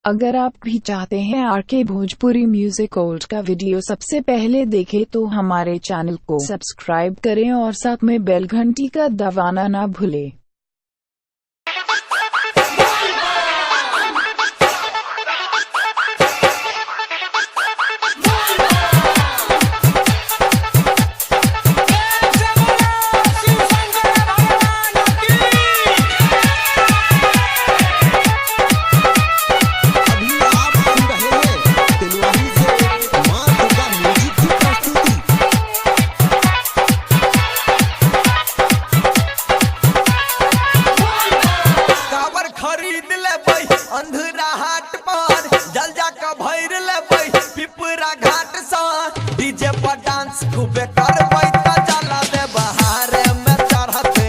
अगर आप भी चाहते हैं आरके भोजपुरी म्यूजिक ओल्ड का वीडियो सबसे पहले देखें तो हमारे चैनल को सब्सक्राइब करें और साथ में बेल घंटी का दबाना ना भूलें। अंधरा हाट पर जल जाका भैर लेबै पिपरा घाट सा डीजे पर डांस खूबे करबै त जला दे बहार में चढ़ते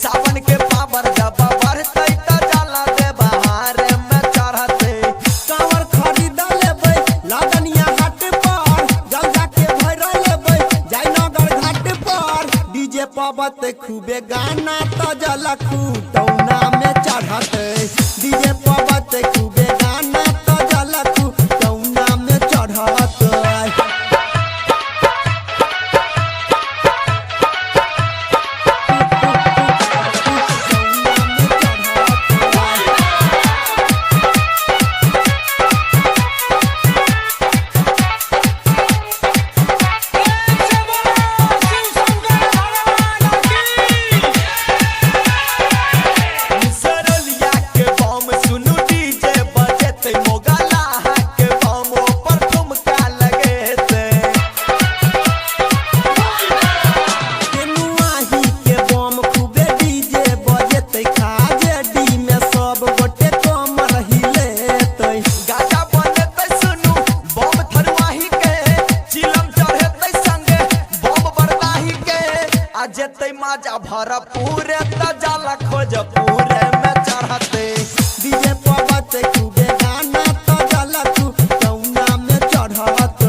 सावन के पावर जब बढ़तै त जला दे बहार में चढ़ते कांवर खरीद लेबै लागनिया हाट पर जल जाके भैर लेबै जयनगर घाट पर डीजे पबत खूबे गाना त जला खूटौना में चढ़ते डीजे पबत खूबे गाना त जलकू कौना में चढ़त जेते माजा भरा पूरे त जाला खोज पूरे में चढ़ते डीजे पबत खूबे गाना त जाला तू कौना में चढ़त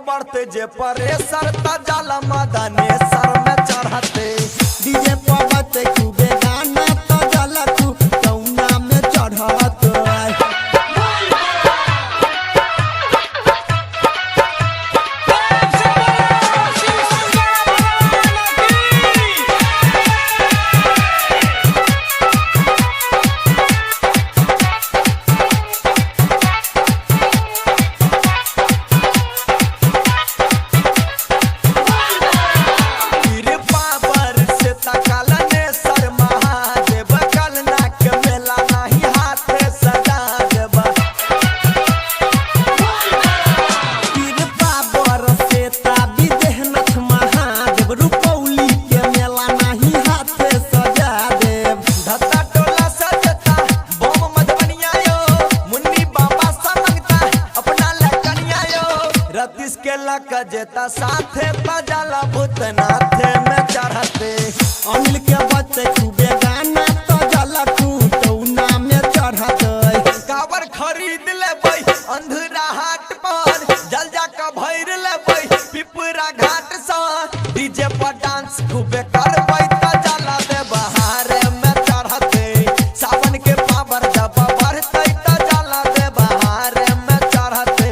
बढ़ते जे परेसर त जाला मदनेसर में चढ़ते डीजे पबत खूबे गाना त जाला तू कौना में चढ़त के जेता साथे बजला भूतनाथ में चढ़ते अनिल के बच्चे खूबे गाना त जला खूटौना में चढ़ते कावर खरीद लेबै अंधरा हाट पर जल जाका भैर लेबै पिपरा घाट सा डीजे पर डांस खूबे करबै त जला दे बहार में चढ़ते सावन के पावर जब बढ़तै त जला दे बहार में चढ़ते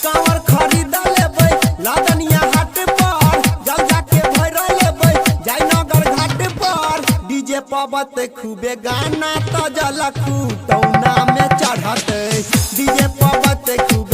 कावर खरीद लागनिया हाट पर जल जाके भैर लेबै जयनगर घाट पर डीजे पबत खूबे गाना त जला खूटौना में चढ़ते डीजे पबत खूबे